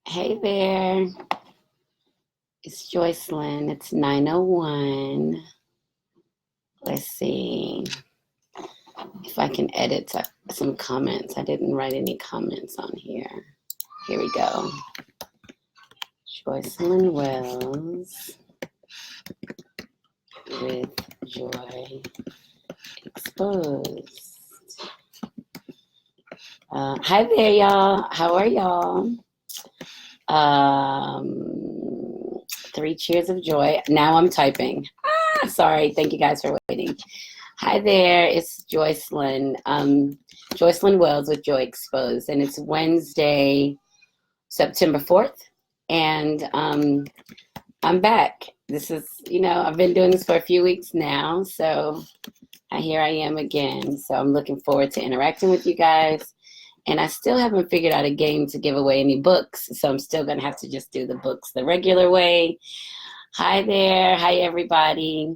Hey there, it's Joycelyn. It's 9:01. Let's see if I can edit some comments. I didn't write any comments on here. Here we go. Joycelyn Wells with Joy Exposed. Hi there, y'all. How are y'all? Um, 3 cheers of joy. Now I'm typing. Sorry. Thank you guys for waiting. Hi there. It's Joycelyn. Joycelyn Wells with Joy Exposed, and it's Wednesday, September 4th, and I'm back. This is, I've been doing this for a few weeks now, so here I am again. So I'm looking forward to interacting with you guys. And I still haven't figured out a game to give away any books, so I'm still going to have to just do the books the regular way. Hi there. Hi, everybody.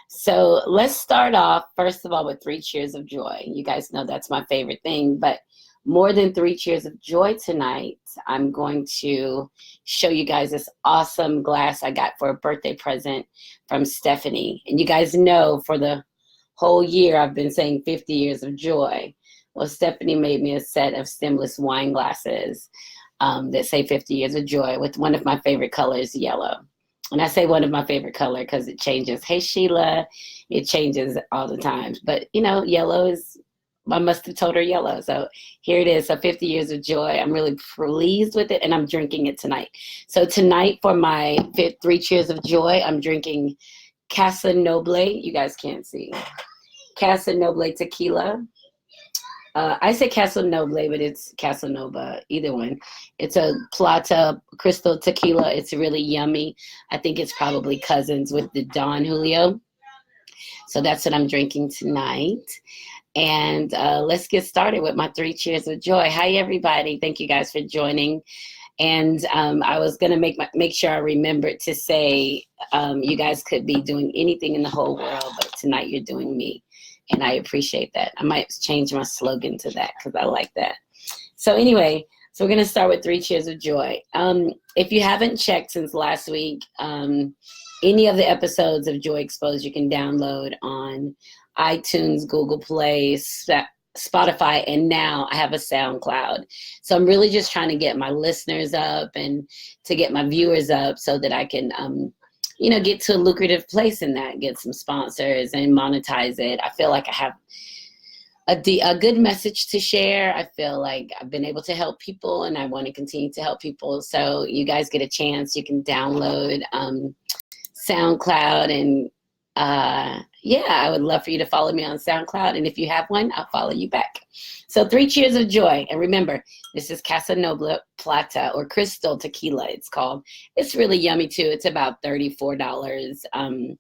So let's start off, first of all, with 3 cheers of joy. You guys know that's my favorite thing, but more than 3 cheers of joy tonight, I'm going to show you guys this awesome glass I got for a birthday present from Stephanie. And you guys know for the whole year I've been saying 50 years of joy. Well, Stephanie made me a set of stemless wine glasses that say 50 years of joy with one of my favorite colors, yellow. And I say one of my favorite color because it changes. Hey, Sheila, it changes all the time. But, yellow is, I must have told her yellow. So here it is. So 50 years of joy. I'm really pleased with it, and I'm drinking it tonight. So tonight for my 3 cheers of joy, I'm drinking Casa Noble. You guys can't see. Casa Noble tequila. I say Casa Noble, but it's Casa Nova, either one. It's a Plata Crystal Tequila. It's really yummy. I think it's probably cousins with the Don Julio. So that's what I'm drinking tonight. And let's get started with my 3 cheers of joy. Hi, everybody. Thank you guys for joining. And I was going to make sure I remembered to say you guys could be doing anything in the whole world, but tonight you're doing me. And I appreciate that. I might change my slogan to that because I like that. So anyway, so we're going to start with 3 cheers of joy. If you haven't checked since last week, any of the episodes of Joy Exposed you can download on iTunes, Google Play, Spotify, and now I have a SoundCloud. So I'm really just trying to get my listeners up and to get my viewers up so that I can get to a lucrative place in that, get some sponsors and monetize it. I feel like I have a good message to share. I feel like I've been able to help people and I want to continue to help people. So you guys get a chance. You can download SoundCloud and I would love for you to follow me on SoundCloud. And if you have one, I'll follow you back. So 3 cheers of joy. And remember, this is Casa Noble Plata or Crystal Tequila, it's called. It's really yummy, too. It's about $34. And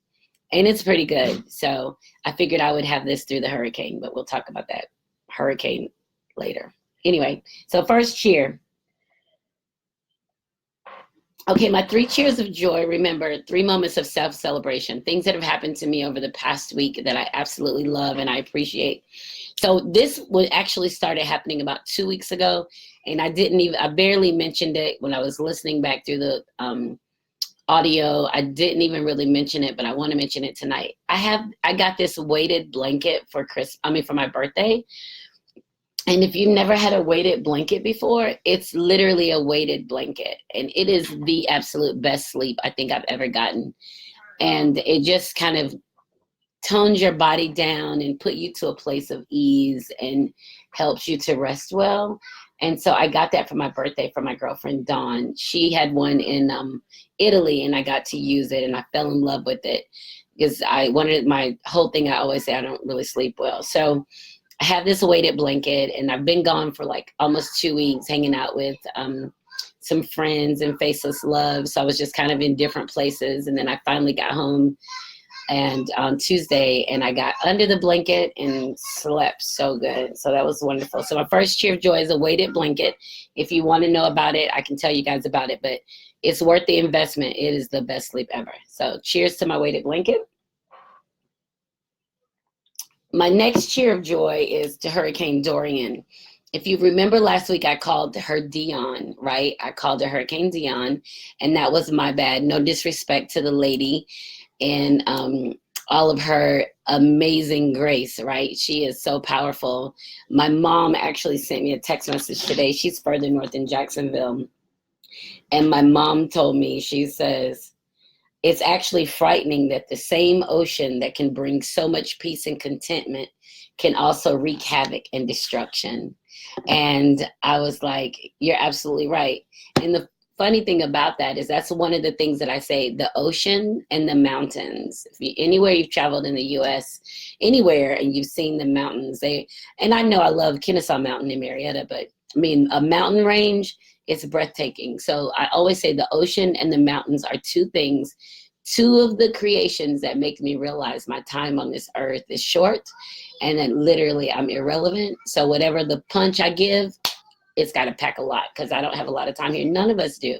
it's pretty good. So I figured I would have this through the hurricane, but we'll talk about that hurricane later. Anyway, so first cheer. Okay, my 3 cheers of joy. Remember, 3 moments of self-celebration, things that have happened to me over the past week that I absolutely love and I appreciate. So this actually started happening about 2 weeks ago, and I barely mentioned it when I was listening back through the audio. I didn't even really mention it, but I want to mention it tonight. I got this weighted blanket for my birthday. And if you've never had a weighted blanket before, it's literally a weighted blanket. And it is the absolute best sleep I think I've ever gotten. And it just kind of tones your body down and put you to a place of ease and helps you to rest well. And so I got that for my birthday from my girlfriend, Dawn. She had one in Italy, and I got to use it, and I fell in love with it because my whole thing, I always say I don't really sleep well. So I have this weighted blanket, and I've been gone for like almost 2 weeks hanging out with some friends and Faceless Love. So I was just kind of in different places. And then I finally got home and on Tuesday, and I got under the blanket and slept so good. So that was wonderful. So my first cheer of joy is a weighted blanket. If you want to know about it, I can tell you guys about it, but it's worth the investment. It is the best sleep ever. So cheers to my weighted blanket. My next cheer of joy is to Hurricane Dorian. if you remember last week, I called her Dion, right? I called her Hurricane Dion, and that was my bad. No disrespect to the lady and all of her amazing grace, right? She is so powerful. My mom actually sent me a text message today. She's further north in Jacksonville. And my mom told me, she says, it's actually frightening that the same ocean that can bring so much peace and contentment can also wreak havoc and destruction. And I was like, you're absolutely right. And the funny thing about that is that's one of the things that I say, the ocean and the mountains. If you, anywhere you've traveled in the US, anywhere, and you've seen the mountains, and I know I love Kennesaw Mountain in Marietta, but I mean, a mountain range, it's breathtaking. So I always say the ocean and the mountains are two of the creations that make me realize my time on this earth is short and that literally I'm irrelevant. So whatever the punch I give, it's got to pack a lot because I don't have a lot of time here. None of us do.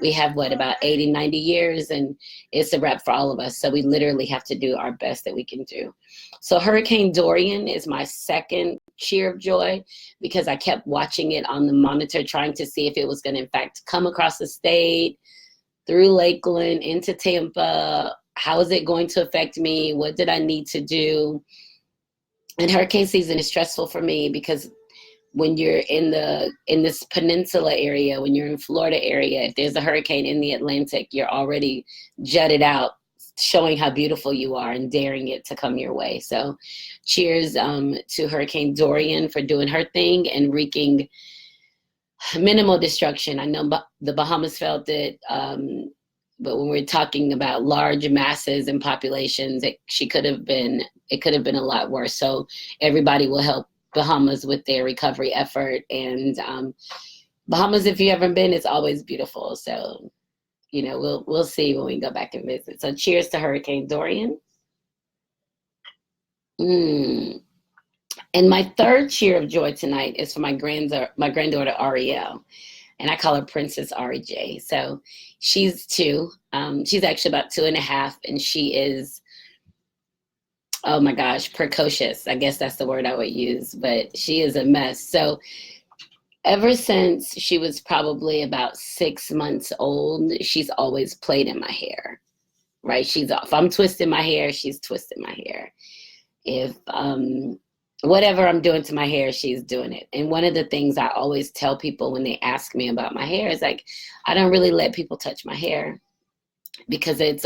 We have what, about 80, 90 years, and it's a wrap for all of us. So we literally have to do our best that we can do. So Hurricane Dorian is my second cheer of joy because I kept watching it on the monitor, trying to see if it was going to, in fact, come across the state, through Lakeland, into Tampa. How is it going to affect me? What did I need to do? And hurricane season is stressful for me because when you're in this peninsula area, when you're in Florida area, if there's a hurricane in the Atlantic, you're already jutted out, showing how beautiful you are and daring it to come your way. So cheers to Hurricane Dorian for doing her thing and wreaking minimal destruction. I know the Bahamas felt it, but when we're talking about large masses and populations, it could have been a lot worse. So everybody will help Bahamas with their recovery effort. And Bahamas, if you haven't been, it's always beautiful. So, you know, we'll see when we go back and visit. So cheers to Hurricane Dorian. And my third cheer of joy tonight is for my granddaughter Ariel, and I call her Princess RJ. So she's 2. She's actually about 2.5, and she is, oh my gosh, precocious. I guess that's the word I would use, but she is a mess. So ever since she was probably about 6 months old, she's always played in my hair, right? If I'm twisting my hair, she's twisting my hair. If whatever I'm doing to my hair, she's doing it. And one of the things I always tell people when they ask me about my hair is like, I don't really let people touch my hair because it's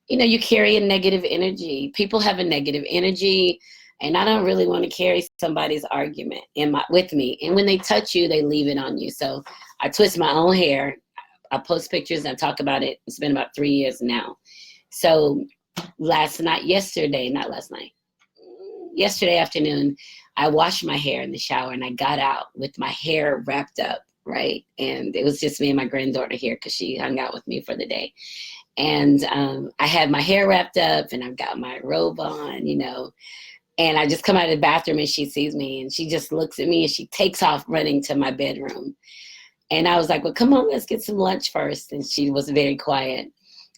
you carry a negative energy. People have a negative energy, and I don't really want to carry somebody's argument with me. And when they touch you, they leave it on you. So I twist my own hair. I post pictures and I talk about it. It's been about 3 years now. So yesterday afternoon, I washed my hair in the shower and I got out with my hair wrapped up, right? And it was just me and my granddaughter here because she hung out with me for the day. And I had my hair wrapped up and I've got my robe on, and I just come out of the bathroom and she sees me and she just looks at me and she takes off running to my bedroom. And I was like, well, come on, let's get some lunch first. And she was very quiet.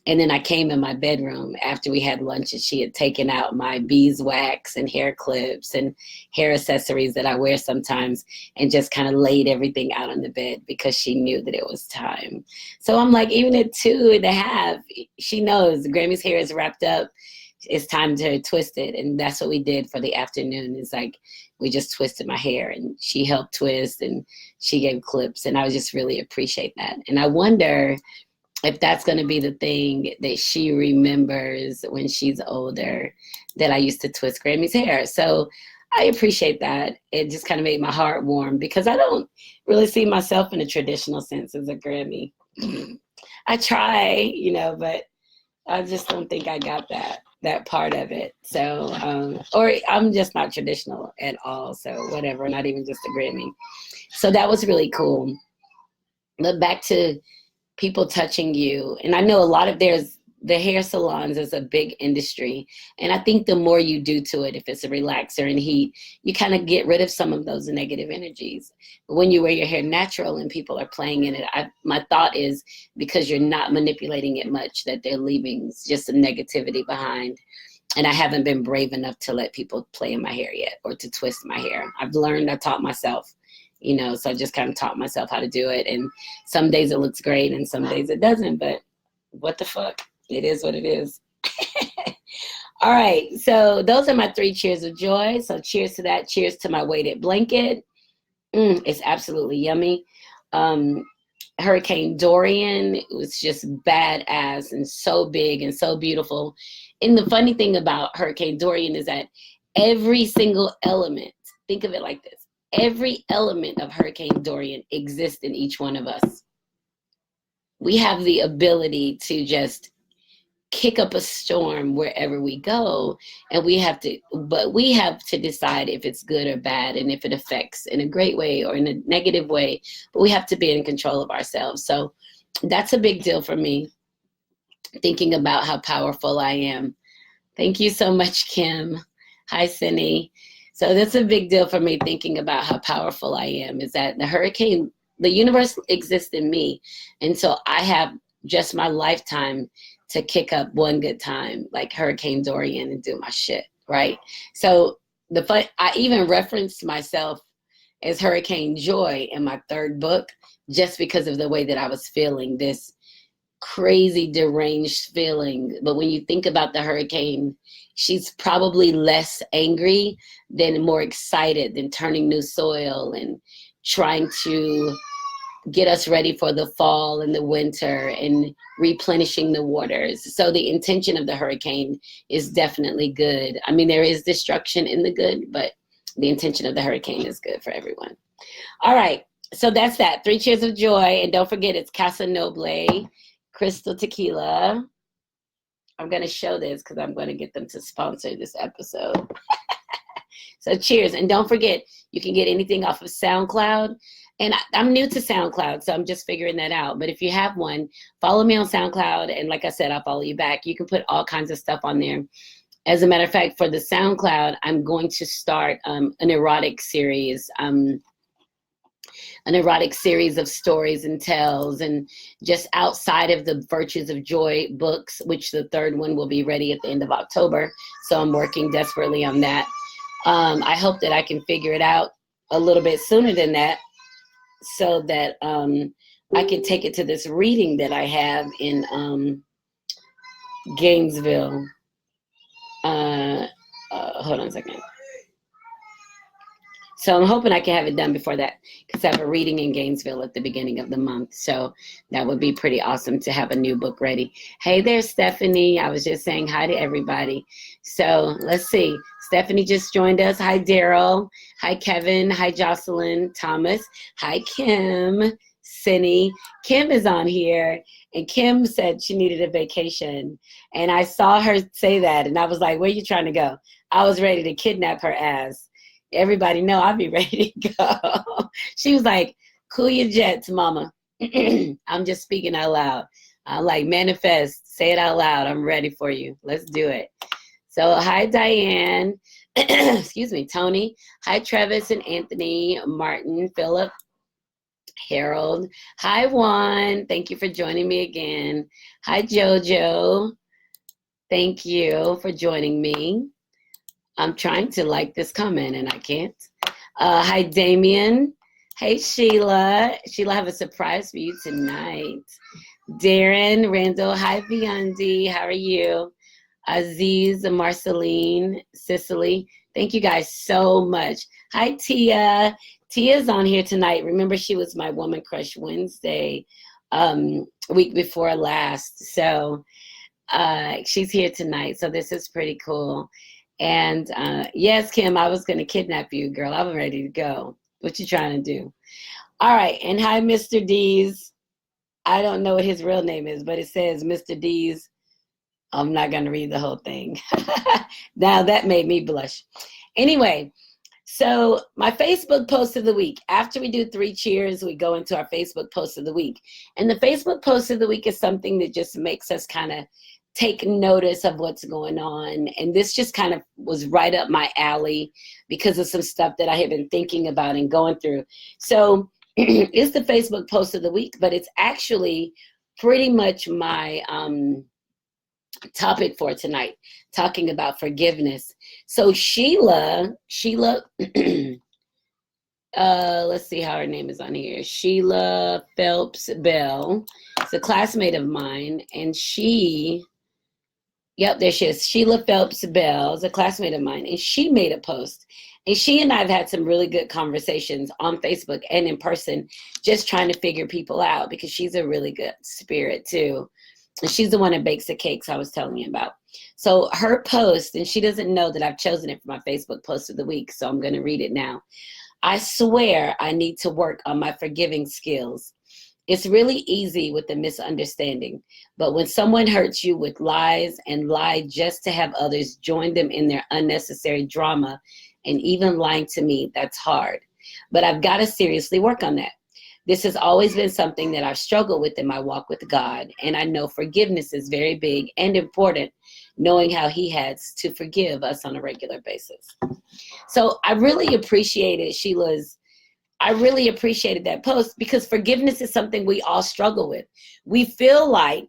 And then I came in my bedroom after we had lunch and she had taken out my beeswax and hair clips and hair accessories that I wear sometimes and just kind of laid everything out on the bed because she knew that it was time. So I'm like, even at 2.5, she knows Grammy's hair is wrapped up. It's time to twist it. And that's what we did for the afternoon. It's like, we just twisted my hair and she helped twist and she gave clips. And I just really appreciate that. And I wonder if that's going to be the thing that she remembers when she's older, that I used to twist Grammy's hair. So I appreciate that. It just kind of made my heart warm because I don't really see myself in a traditional sense as a Grammy. I try, but I just don't think I got that part of it. So, or I'm just not traditional at all. So whatever, not even just a Grammy. So that was really cool. But back to people touching you. And I know a lot of the hair salons is a big industry. And I think the more you do to it, if it's a relaxer and heat, you kind of get rid of some of those negative energies. But when you wear your hair natural and people are playing in it, my thought is because you're not manipulating it much, that they're leaving just some negativity behind. And I haven't been brave enough to let people play in my hair yet or to twist my hair. I taught myself you know, so I just kind of taught myself how to do it. And some days it looks great and some days it doesn't, but what the fuck? It is what it is. All right, so those are my 3 cheers of joy. So cheers to that. Cheers to my weighted blanket. It's absolutely yummy. Hurricane Dorian was just badass and so big and so beautiful. And the funny thing about Hurricane Dorian is that every single element, think of it like this, every element of Hurricane Dorian exists in each one of us. We have the ability to just kick up a storm wherever we go, and we have to decide if it's good or bad, and if it affects in a great way or in a negative way, but we have to be in control of ourselves. So that's a big deal for me, thinking about how powerful I am. Thank you so much, Kim. Hi, Cindy. So that's a big deal for me, thinking about how powerful I am, is that the universe exists in me, and so I have just my lifetime to kick up one good time, like Hurricane Dorian, and do my shit, right? So I even referenced myself as Hurricane Joy in my 3rd book, just because of the way that I was feeling, this crazy deranged feeling. But when you think about the hurricane, she's probably less angry than more excited, than turning new soil and trying to get us ready for the fall and the winter and replenishing the waters. So the intention of the hurricane is definitely good. I mean, there is destruction in the good, but the intention of the hurricane is good for everyone. All right, so that's that. 3 cheers of joy. And don't forget, it's Casa Noble Crystal Tequila. I'm going to show this because I'm going to get them to sponsor this episode. So cheers. And don't forget, you can get anything off of SoundCloud. And I'm new to SoundCloud, so I'm just figuring that out. But if you have one, follow me on SoundCloud. And like I said, I'll follow you back. You can put all kinds of stuff on there. As a matter of fact, for the SoundCloud, I'm going to start an erotic series. An erotic series of stories and tales, and just outside of the Virtues of Joy books, which the 3rd one will be ready at the end of October. So I'm working desperately on that. I hope that I can figure it out a little bit sooner than that, so that I can take it to this reading that I have in Gainesville. Hold on a second. So I'm hoping I can have it done before that, because I have a reading in Gainesville at the beginning of the month. So that would be pretty awesome to have a new book ready. Hey there, Stephanie. I was just saying hi to everybody. So let's see. Stephanie just joined us. Hi, Daryl. Hi, Kevin. Hi, Joycelyn. Thomas. Hi, Kim. Cindy. Kim is on here. And Kim said she needed a vacation. And I saw her say that. And I was like, where are you trying to go? I was ready to kidnap her ass. Everybody know I'll be ready to go. She was like, cool your jets, mama. I'm just speaking out loud. I'm like, manifest, say it out loud. I'm ready for you. Let's do it. So hi, Diane. Excuse me, Tony. Hi, Travis and Anthony, Martin, Philip, Harold. Hi, Juan. Thank you for joining me again. Hi, Jojo. Thank you for joining me. I'm trying to like this comment and I can't. Hi, Damien. Hey, Sheila. Sheila, I have a surprise for you tonight. Darren, Randall. Hi, Biondi. How are you? Aziz, Marceline, Cicely. Thank you guys so much. Hi, Tia. Tia's on here tonight. Remember, she was my Woman Crush Wednesday week before last. So she's here tonight. So this is pretty cool. And yes, Kim, I was going to kidnap you, girl. I'm ready to go. What you trying to do? All right. And hi, Mr. D's. I don't know what his real name is, but it says Mr. D's. I'm not going to read the whole thing. Now that made me blush. Anyway, so my Facebook post of the week. After we do 3 cheers, we go into our Facebook post of the week. And the Facebook post of the week is something that just makes us kind of take notice of what's going on. And this just kind of was right up my alley because of some stuff that I have been thinking about and going through. So it's the Facebook post of the week, but it's actually pretty much my topic for tonight, talking about forgiveness. So Sheila Let's see how her name is on here. Sheila Phelps Bell. It's a classmate of mine, and yep, there she is. Sheila Phelps Bell is a classmate of mine, and she made a post. And she and I have had some really good conversations on Facebook and in person, just trying to figure people out because she's a really good spirit too. And she's the one that bakes the cakes I was telling you about. So her post, and she doesn't know that I've chosen it for my Facebook post of the week, so I'm going to read it now. I swear I need to work on my forgiving skills. It's really easy with the misunderstanding, but when someone hurts you with lies and lie just to have others join them in their unnecessary drama and even lying to me, that's hard. But I've got to seriously work on that. This has always been something that I've struggled with in my walk with God, and I know forgiveness is very big and important, knowing how He has to forgive us on a regular basis. So I really appreciated I really appreciated that post because forgiveness is something we all struggle with. We feel like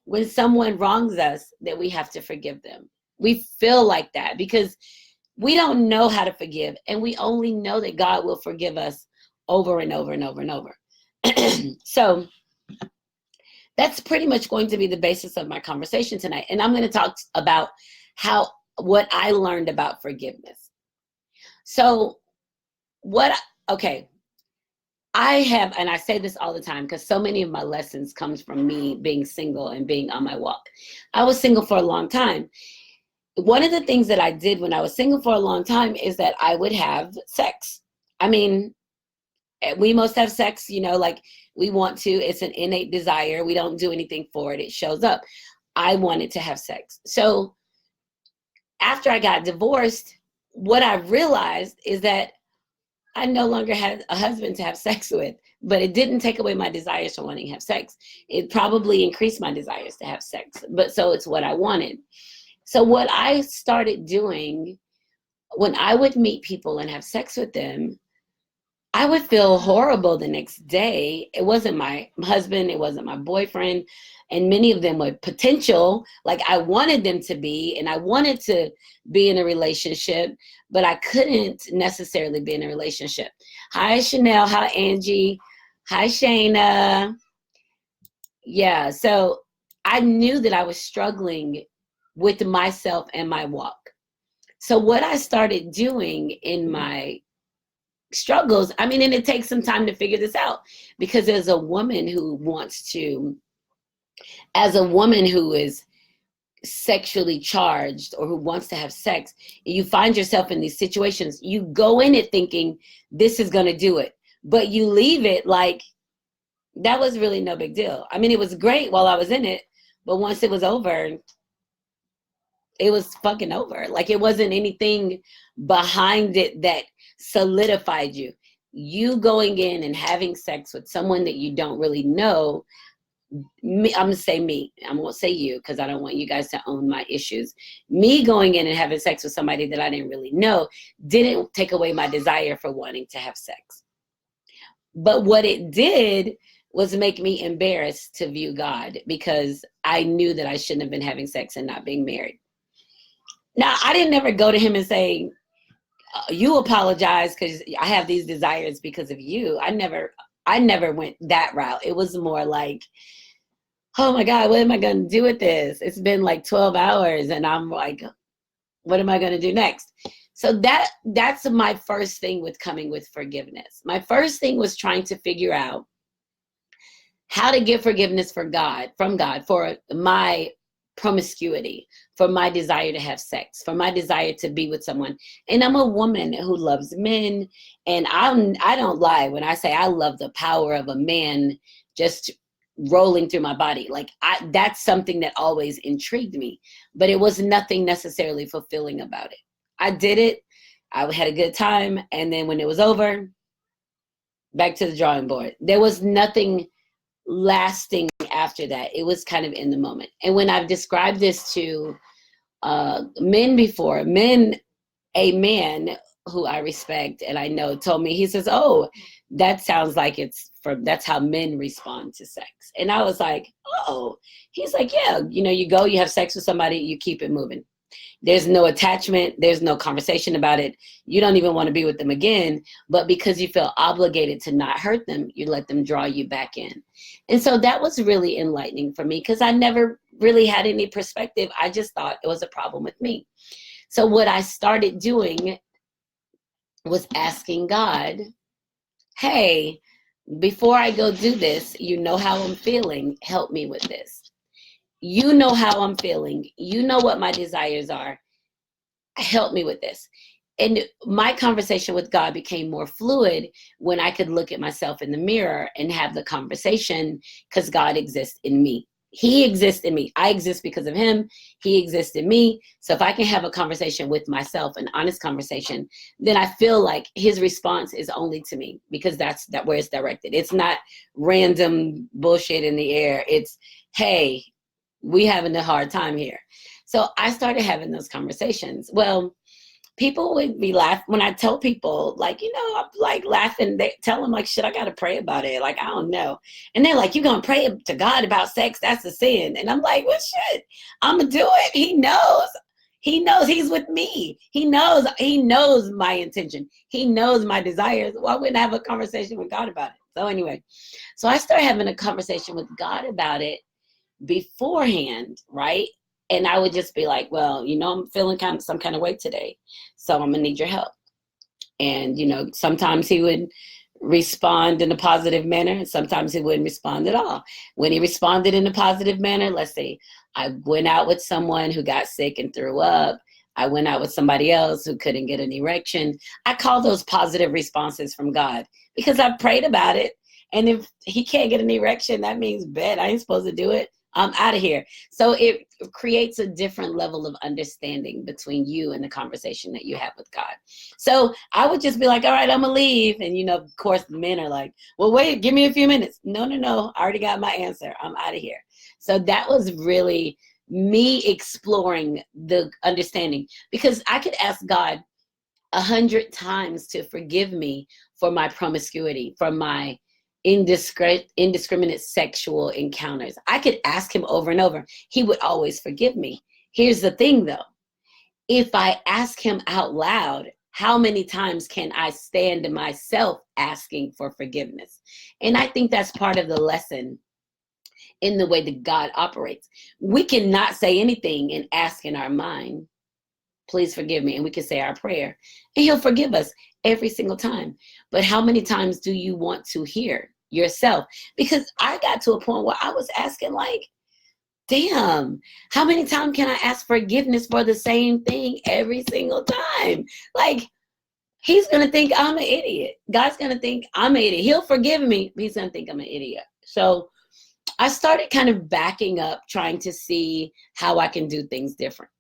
when someone wrongs us that we have to forgive them. We feel like that because we don't know how to forgive, and we only know that God will forgive us over and over and over and over. So that's pretty much going to be the basis of my conversation tonight. And I'm going to talk about what I learned about forgiveness. So okay, I have, and I say this all the time because so many of my lessons comes from me being single and being on my walk. I was single for a long time. One of the things that I did when I was single for a long time is that I would have sex. I mean, we most have sex, like we want to. It's an innate desire. We don't do anything for it. It shows up. I wanted to have sex. So after I got divorced, what I realized is that I no longer had a husband to have sex with, but it didn't take away my desires for wanting to have sex. It probably increased my desires to have sex, but so it's what I wanted. So what I started doing when I would meet people and have sex with them, I would feel horrible the next day. It wasn't my husband, it wasn't my boyfriend, and many of them were potential, like I wanted them to be, and I wanted to be in a relationship, but I couldn't necessarily be in a relationship. Hi, Chanel. Hi, Angie. Hi, Shayna. Yeah, so I knew that I was struggling with myself and my walk. So what I started doing in my struggles, and it takes some time to figure this out because as a woman who is sexually charged or who wants to have sex, you find yourself in these situations, you go in it thinking this is going to do it, but you leave it like that was really no big deal. It was great while I was in it, but once it was over, it was fucking over. Like it wasn't anything behind it that solidified you. You going in and having sex with someone that you don't really know, I'm going to say me. I won't say you because I don't want you guys to own my issues. Me going in and having sex with somebody that I didn't really know didn't take away my desire for wanting to have sex. But what it did was make me embarrassed to view God because I knew that I shouldn't have been having sex and not being married. Now, I didn't ever go to him and say, you apologize because I have these desires because of you. I never went that route. It was more like, oh my God, what am I going to do with this? It's been like 12 hours and I'm like, what am I going to do next? So that's my first thing with coming with forgiveness. My first thing was trying to figure out how to get forgiveness from God for my promiscuity, for my desire to have sex, for my desire to be with someone. And I'm a woman who loves men, and I don't lie when I say I love the power of a man just rolling through my body. Like that's something that always intrigued me, but it was nothing necessarily fulfilling about it. I did it. I had a good time. And then when it was over, back to the drawing board. There was nothing lasting after that. It was kind of in the moment. And when I've described this to men before, a man who I respect and I know told me, he says, oh, that sounds like that's how men respond to sex. And I was like, oh, he's like, yeah, you go, you have sex with somebody, you keep it moving. There's no attachment. There's no conversation about it. You don't even want to be with them again. But because you feel obligated to not hurt them, you let them draw you back in. And so that was really enlightening for me because I never really had any perspective. I just thought it was a problem with me. So what I started doing was asking God, hey, before I go do this, you know how I'm feeling. Help me with this. You know how I'm feeling. You know what my desires are. Help me with this. And my conversation with God became more fluid when I could look at myself in the mirror and have the conversation because God exists in me. He exists in me. I exist because of him. He exists in me. So if I can have a conversation with myself, an honest conversation, then I feel like his response is only to me because that's where it's directed. It's not random bullshit in the air. It's, hey, we having a hard time here. So I started having those conversations. Well, people would be laughing when I tell people, like, I'm like laughing. They tell them like, shit, I got to pray about it. Like, I don't know. And they're like, you going to pray to God about sex? That's a sin. And I'm like, well, shit, I'm going to do it. He knows. He knows he's with me. He knows my intention. He knows my desires. Why wouldn't I have a conversation with God about it? So anyway, so I started having a conversation with God about it beforehand, right? And I would just be like, well, I'm feeling some kind of way today, so I'm gonna need your help. And sometimes he would respond in a positive manner, and sometimes he wouldn't respond at all. When he responded in a positive manner, let's say I went out with someone who got sick and threw up. I went out with somebody else who couldn't get an erection. I call those positive responses from God because I've prayed about it. And if he can't get an erection, that means, bet I ain't supposed to do it. I'm out of here. So it creates a different level of understanding between you and the conversation that you have with God. So I would just be like, all right, I'm gonna leave. And of course the men are like, well, wait, give me a few minutes. No, I already got my answer. I'm out of here. So that was really me exploring the understanding, because I could ask God 100 times to forgive me for my promiscuity, for my indiscriminate sexual encounters. I could ask him over and over. He would always forgive me. Here's the thing though. If I ask him out loud, how many times can I stand to myself asking for forgiveness? And I think that's part of the lesson in the way that God operates. We cannot say anything and ask in our mind, please forgive me. And we can say our prayer and he'll forgive us every single time. But how many times do you want to hear yourself? Because I got to a point where I was asking like, damn, how many times can I ask forgiveness for the same thing every single time? Like, he's going to think I'm an idiot. God's going to think I'm an idiot. He'll forgive me, but he's going to think I'm an idiot. So I started kind of backing up, trying to see how I can do things different.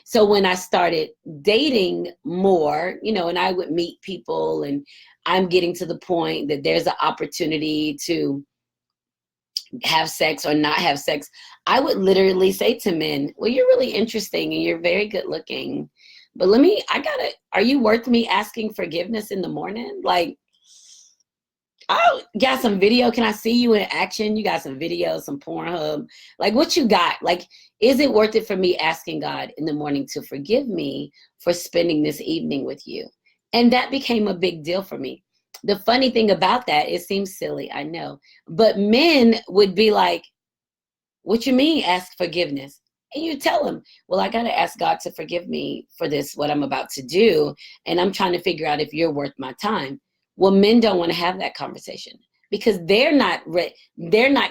So when I started dating more, and I would meet people and I'm getting to the point that there's an opportunity to have sex or not have sex, I would literally say to men, well, you're really interesting and you're very good looking, but are you worth me asking forgiveness in the morning? Like, oh, got some video. Can I see you in action? You got some video, some Pornhub. Like, what you got? Like, is it worth it for me asking God in the morning to forgive me for spending this evening with you? And that became a big deal for me. The funny thing about that, it seems silly, I know, but men would be like, what you mean ask forgiveness? And you tell them, well, I got to ask God to forgive me for this, what I'm about to do. And I'm trying to figure out if you're worth my time. Well, men don't want to have that conversation because they're not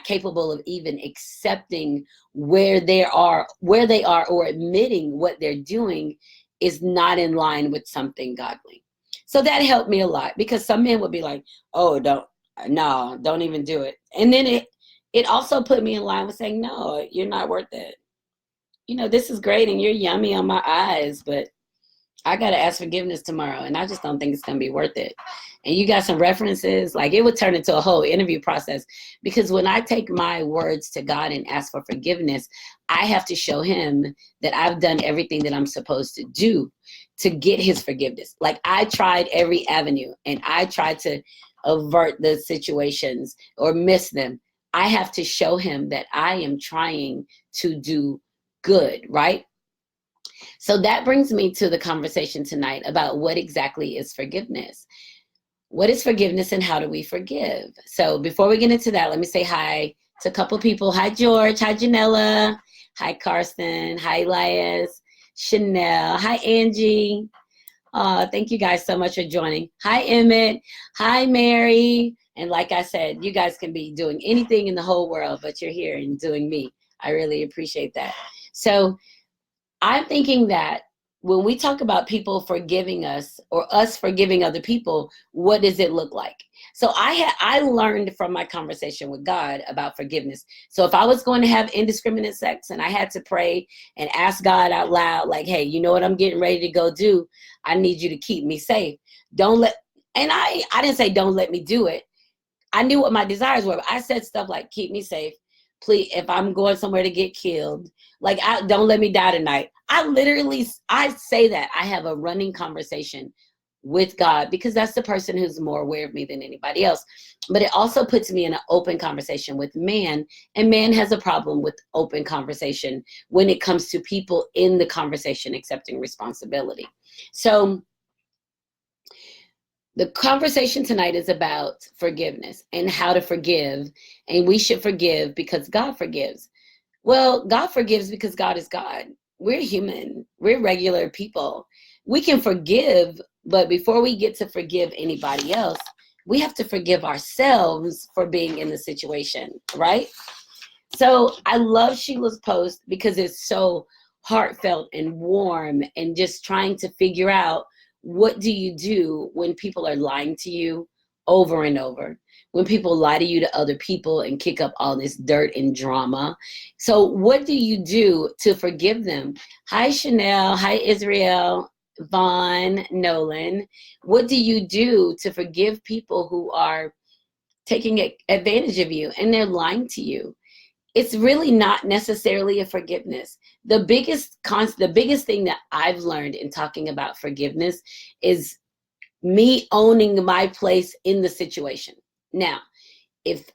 capable of even accepting where they are, or admitting what they're doing is not in line with something godly. So that helped me a lot, because some men would be like, oh, don't even do it. And then it also put me in line with saying, no, you're not worth it. This is great and you're yummy on my eyes, but I got to ask forgiveness tomorrow, and I just don't think it's going to be worth it. And you got some references, like, it would turn into a whole interview process, because when I take my words to God and ask for forgiveness, I have to show him that I've done everything that I'm supposed to do to get his forgiveness. Like, I tried every avenue and I tried to avert the situations or miss them. I have to show him that I am trying to do good, right? So that brings me to the conversation tonight about what exactly is forgiveness. What is forgiveness and how do we forgive? So before we get into that, let me say hi to a couple people. Hi, George. Hi, Janella. Hi, Karsten. Hi, Elias. Chanel. Hi, Angie. Thank you guys so much for joining. Hi, Emmett. Hi, Mary. And like I said, you guys can be doing anything in the whole world, but you're here and doing me. I really appreciate that. So I'm thinking that when we talk about people forgiving us or us forgiving other people, what does it look like? So I learned from my conversation with God about forgiveness. So if I was going to have indiscriminate sex and I had to pray and ask God out loud, like, hey, you know what I'm getting ready to go do? I need you to keep me safe. Don't let, and I didn't say don't let me do it. I knew what my desires were. I said stuff like, keep me safe. Please, if I'm going somewhere to get killed, like, don't let me die tonight. I say that. I have a running conversation with God because that's the person who's more aware of me than anybody else. But it also puts me in an open conversation with man. And man has a problem with open conversation when it comes to people in the conversation accepting responsibility. So the conversation tonight is about forgiveness and how to forgive. And we should forgive because God forgives. Well, God forgives because God is God. We're human. We're regular people. We can forgive, but before we get to forgive anybody else, we have to forgive ourselves for being in the situation, right? So I love Sheila's post because it's so heartfelt and warm and just trying to figure out, what do you do when people are lying to you over and over? When people lie to you to other people and kick up all this dirt and drama. So what do you do to forgive them? Hi, Chanel. Hi, Israel. Vaughn, Nolan. What do you do to forgive people who are taking advantage of you and they're lying to you? It's really not necessarily a forgiveness. The biggest thing that I've learned in talking about forgiveness is me owning my place in the situation. Now, if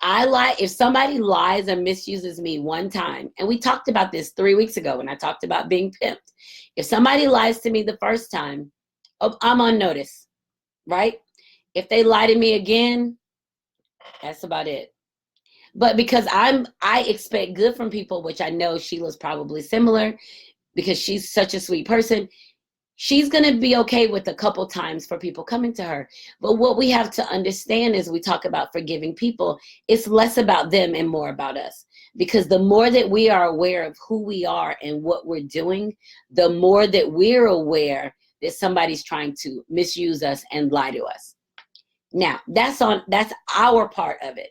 somebody lies or misuses me one time, and we talked about this 3 weeks ago when I talked about being pimped. If somebody lies to me the first time, I'm on notice, right? If they lie to me again, that's about it. But because I expect good from people, which I know Sheila's probably similar because she's such a sweet person, she's going to be okay with a couple times for people coming to her. But what we have to understand is we talk about forgiving people, it's less about them and more about us. Because the more that we are aware of who we are and what we're doing, the more that we're aware that somebody's trying to misuse us and lie to us. Now, that's our part of it.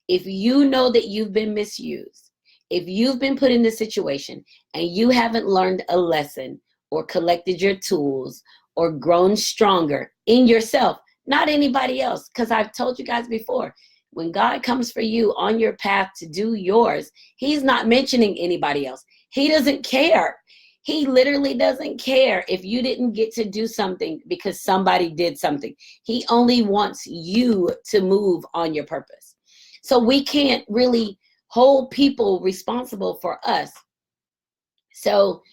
If you know that you've been misused, if you've been put in this situation and you haven't learned a lesson or collected your tools or grown stronger in yourself, not anybody else, because I've told you guys before, when God comes for you on your path to do yours, he's not mentioning anybody else. He doesn't care. He literally doesn't care if you didn't get to do something because somebody did something. He only wants you to move on your purpose. So we can't really hold people responsible for us. So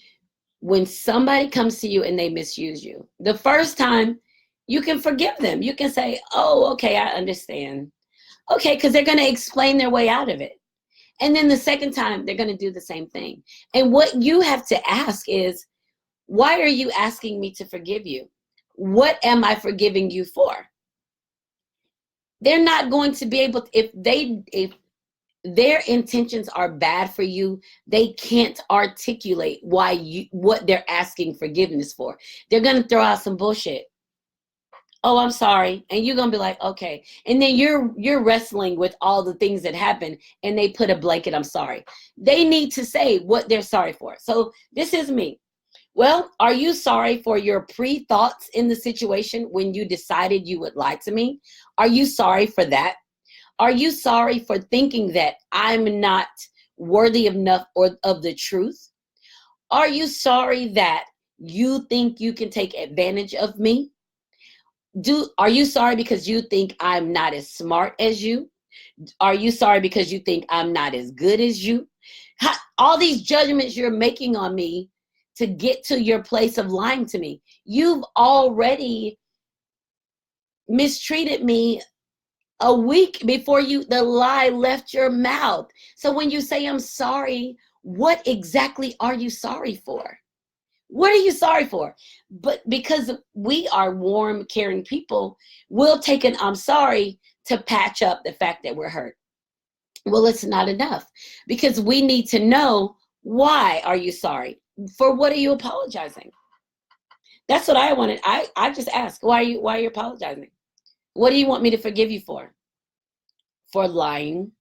when somebody comes to you and they misuse you, the first time you can forgive them. You can say, oh, okay, I understand. Okay, because they're going to explain their way out of it. And then the second time, they're going to do the same thing. And what you have to ask is, why are you asking me to forgive you? What am I forgiving you for? They're not going to be able to, if their intentions are bad for you, they can't articulate what they're asking forgiveness for. They're going to throw out some bullshit. Oh, I'm sorry. And you're going to be like, okay. And then you're wrestling with all the things that happened and they put a blanket, I'm sorry. They need to say what they're sorry for. So this is me. Well, are you sorry for your pre-thoughts in the situation when you decided you would lie to me? Are you sorry for that? Are you sorry for thinking that I'm not worthy enough or of the truth? Are you sorry that you think you can take advantage of me? Are you sorry because you think I'm not as smart as you? Are you sorry because you think I'm not as good as you? All these judgments you're making on me, to get to your place of lying to me. You've already mistreated me a week before the lie left your mouth. So when you say I'm sorry, what exactly are you sorry for? What are you sorry for? But because we are warm, caring people, we'll take an I'm sorry to patch up the fact that we're hurt. Well, it's not enough, because we need to know, why are you sorry? For what are you apologizing? That's what I wanted. I just asked, why are you apologizing? What do you want me to forgive you for? For lying.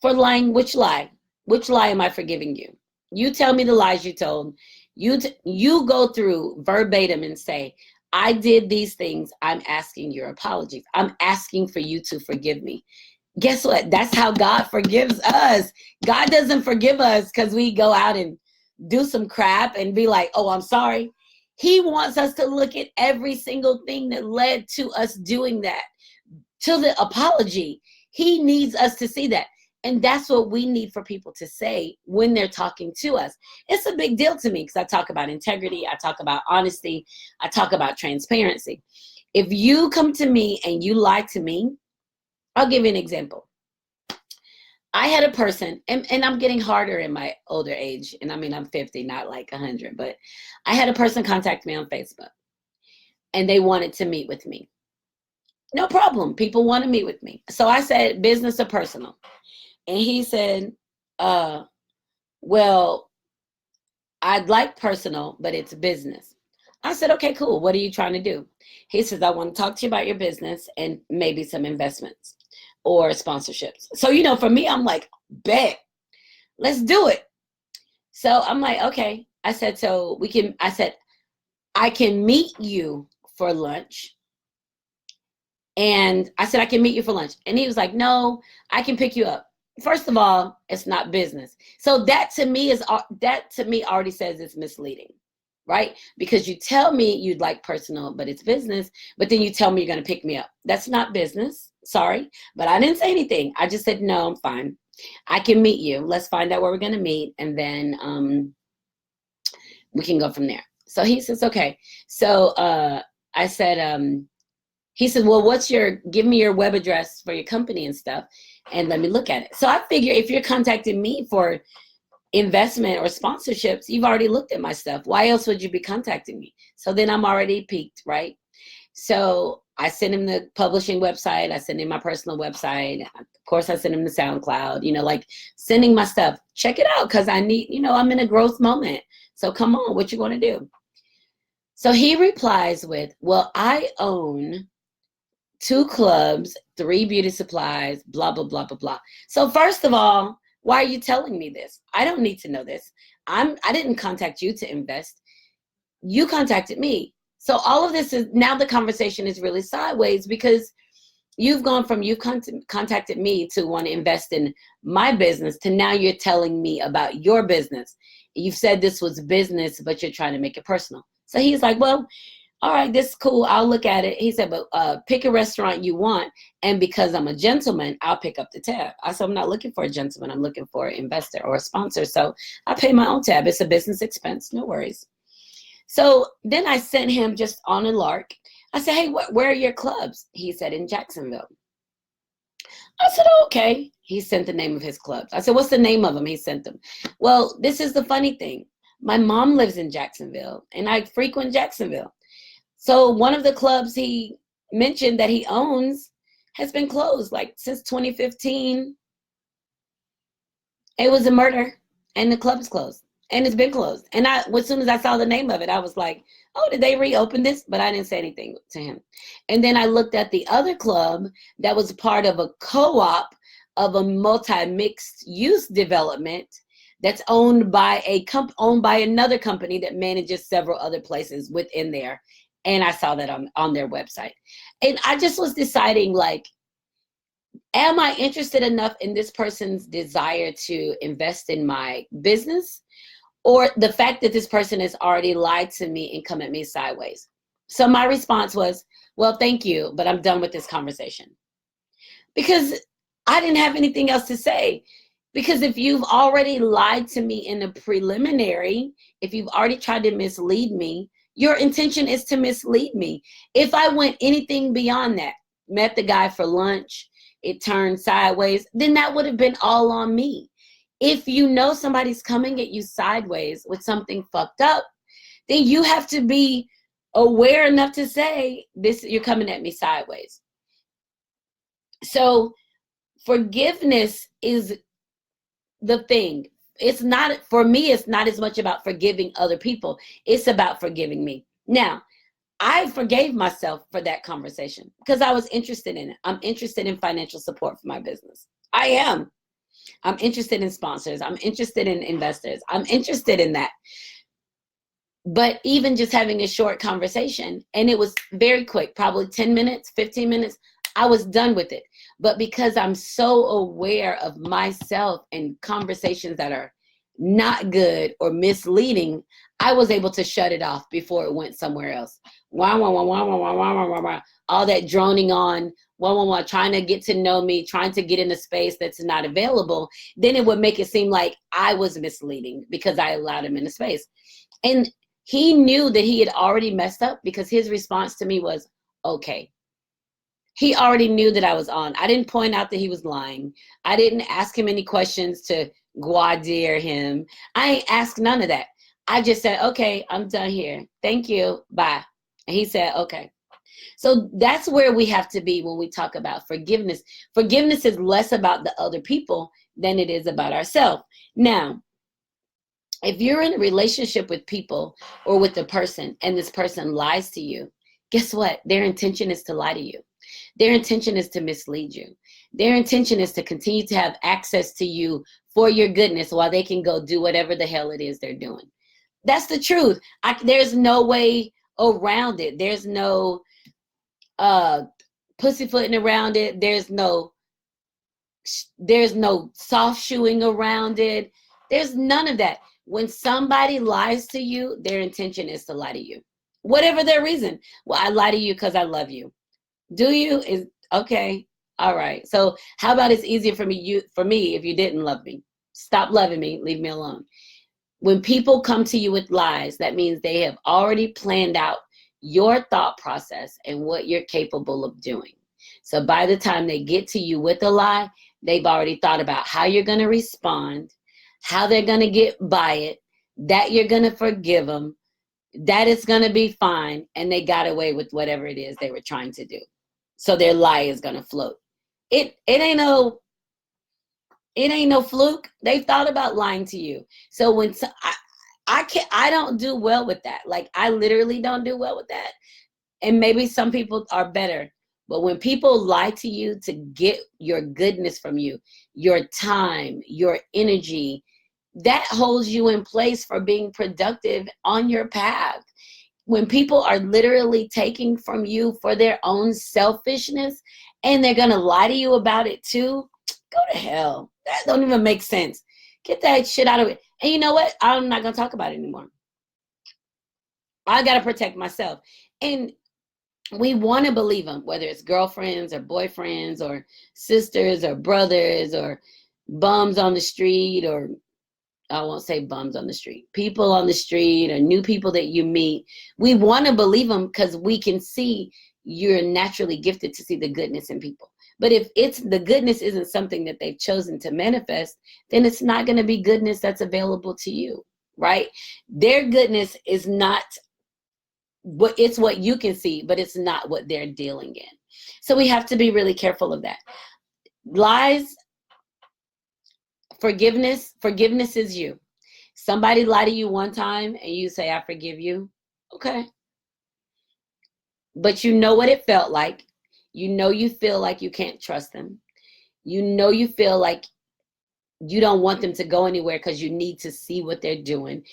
For lying, which lie? Which lie am I forgiving you? You tell me the lies you told. You go through verbatim and say, I did these things. I'm asking your apologies. I'm asking for you to forgive me. Guess what? That's how God forgives us. God doesn't forgive us because we go out and do some crap and be like, oh, I'm sorry. He wants us to look at every single thing that led to us doing that, to the apology. He needs us to see that. And that's what we need for people to say when they're talking to us. It's a big deal to me because I talk about integrity. I talk about honesty. I talk about transparency. If you come to me and you lie to me, I'll give you an example. I had a person, and I'm getting harder in my older age. And I mean, I'm 50, not like 100, but I had a person contact me on Facebook and they wanted to meet with me. No problem. People want to meet with me. So I said, business or personal? And he said, well, I'd like personal, but it's business. I said, okay, cool. What are you trying to do? He says, I want to talk to you about your business and maybe some investments or sponsorships. So, for me, I'm like, bet, let's do it. So I'm like, okay. I said, I can meet you for lunch. And I said, I can meet you for lunch. And he was like, no, I can pick you up. First of all, it's not business. So that to me already says it's misleading, right? Because you tell me you'd like personal, but it's business, but then you tell me you're going to pick me up. That's not business. Sorry, but I didn't say anything. I just said, no, I'm fine. I can meet you. Let's find out where we're going to meet. And then we can go from there. So he says, okay. So I said, he said, well, give me your web address for your company and stuff, and let me look at it. So I figure if you're contacting me for investment or sponsorships, you've already looked at my stuff. Why else would you be contacting me? So then I'm already piqued, right? So I sent him the publishing website. I sent him my personal website. Of course, I sent him the SoundCloud, like sending my stuff. Check it out, because I need, I'm in a growth moment. So come on, what you want to do? So he replies with, well, I own 2 clubs, 3 beauty supplies, blah, blah, blah, blah, blah. So first of all, why are you telling me this? I don't need to know this. I didn't contact you to invest. You contacted me. So all of this is, now the conversation is really sideways, because you've gone from you contacted me to want to invest in my business to now you're telling me about your business. You've said this was business, but you're trying to make it personal. So he's like, well, all right, this is cool. I'll look at it. He said, but pick a restaurant you want. And because I'm a gentleman, I'll pick up the tab. I said, I'm not looking for a gentleman. I'm looking for an investor or a sponsor. So I pay my own tab. It's a business expense. No worries. So then I sent him just on a lark. I said, hey, where are your clubs? He said, in Jacksonville. I said, oh, okay. He sent the name of his clubs. I said, what's the name of them? He sent them. Well, this is the funny thing. My mom lives in Jacksonville, and I frequent Jacksonville. So one of the clubs he mentioned that he owns has been closed like since 2015. It was a murder, and the club is closed, and it's been closed. And as soon as I saw the name of it, I was like, oh, did they reopen this? But I didn't say anything to him. And then I looked at the other club that was part of a co-op of a multi-mixed use development that's owned by another company that manages several other places within there. And I saw that on their website. And I just was deciding, like, am I interested enough in this person's desire to invest in my business, or the fact that this person has already lied to me and come at me sideways? So my response was, well, thank you, but I'm done with this conversation. Because I didn't have anything else to say. Because if you've already lied to me in a preliminary, if you've already tried to mislead me, your intention is to mislead me. If I went anything beyond that, met the guy for lunch, it turned sideways, then that would have been all on me. If you know somebody's coming at you sideways with something fucked up, then you have to be aware enough to say, this, you're coming at me sideways. So forgiveness is the thing. It's not, for me, it's not as much about forgiving other people. It's about forgiving me. Now, I forgave myself for that conversation because I was interested in it. I'm interested in financial support for my business. I am. I'm interested in sponsors. I'm interested in investors. I'm interested in that. But even just having a short conversation, and it was very quick, probably 10 minutes, 15 minutes, I was done with it. But because I'm so aware of myself and conversations that are not good or misleading, I was able to shut it off before it went somewhere else. Wah, wah, wah, wah, wah, wah, wah, wah, wah. All that droning on, wah, wah, wah, trying to get to know me, trying to get in a space that's not available, then it would make it seem like I was misleading because I allowed him in the space. And he knew that he had already messed up because his response to me was, okay. He already knew that I was on. I didn't point out that he was lying. I didn't ask him any questions to gaudier him. I ain't asked none of that. I just said, okay, I'm done here. Thank you. Bye. And he said, okay. So that's where we have to be when we talk about forgiveness. Forgiveness is less about the other people than it is about ourselves. Now, if you're in a relationship with people or with a person and this person lies to you, guess what? Their intention is to lie to you. Their intention is to mislead you. Their intention is to continue to have access to you for your goodness while they can go do whatever the hell it is they're doing. That's the truth. There's no way around it. There's no pussyfooting around it. There's no soft shoeing around it. There's none of that. When somebody lies to you, their intention is to lie to you. Whatever their reason. Well, I lie to you because I love you. Do you? Is okay. All right. So how about it's easier for me if you didn't love me? Stop loving me. Leave me alone. When people come to you with lies, that means they have already planned out your thought process and what you're capable of doing. So by the time they get to you with a lie, they've already thought about how you're going to respond, how they're going to get by it, that you're going to forgive them, that it's going to be fine, and they got away with whatever it is they were trying to do. So their lie is going to float. It ain't no fluke. They thought about lying to you. So when I don't do well with that. Like, I literally don't do well with that. And maybe some people are better. But when people lie to you to get your goodness from you, your time, your energy, that holds you in place for being productive on your path. When people are literally taking from you for their own selfishness and they're going to lie to you about it too, go to hell. That don't even make sense. Get that shit out of it. And you know what? I'm not going to talk about it anymore. I got to protect myself. And we want to believe them, whether it's girlfriends or boyfriends or sisters or brothers or bums on the street, or I won't say bums on the street, people on the street or new people that you meet. We want to believe them because we can see you're naturally gifted to see the goodness in people. But if the goodness isn't something that they've chosen to manifest, then it's not going to be goodness that's available to you, right? Their goodness is not it's what you can see, but it's not what they're dealing in. So we have to be really careful of that. Lies, forgiveness is you. Somebody lied to you one time and you say, I forgive you. Okay. But you know what it felt like. You know you feel like you can't trust them. You know you feel like you don't want them to go anywhere because you need to see what they're doing.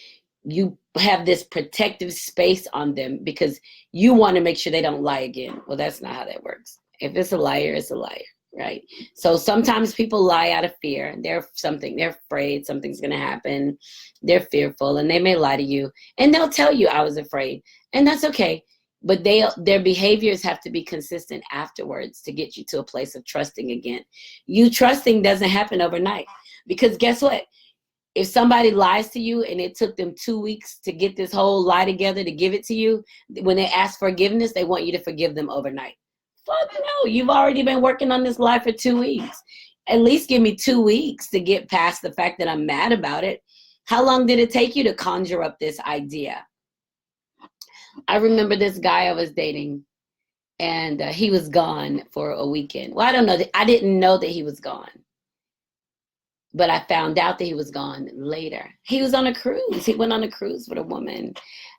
You have this protective space on them because you want to make sure they don't lie again. Well, that's not how that works. If it's a liar, it's a liar, right? So sometimes people lie out of fear. They're afraid something's going to happen. They're fearful, and they may lie to you, and they'll tell you I was afraid, and that's okay. But their behaviors have to be consistent afterwards to get you to a place of trusting again. You trusting doesn't happen overnight. Because guess what? If somebody lies to you and it took them 2 weeks to get this whole lie together to give it to you, when they ask forgiveness, they want you to forgive them overnight. Fuck no, you've already been working on this lie for 2 weeks. At least give me 2 weeks to get past the fact that I'm mad about it. How long did it take you to conjure up this idea? I remember this guy I was dating, and he was gone for a weekend. Well, I don't know. I didn't know that he was gone. But I found out that he was gone later. He was on a cruise. He went on a cruise with a woman.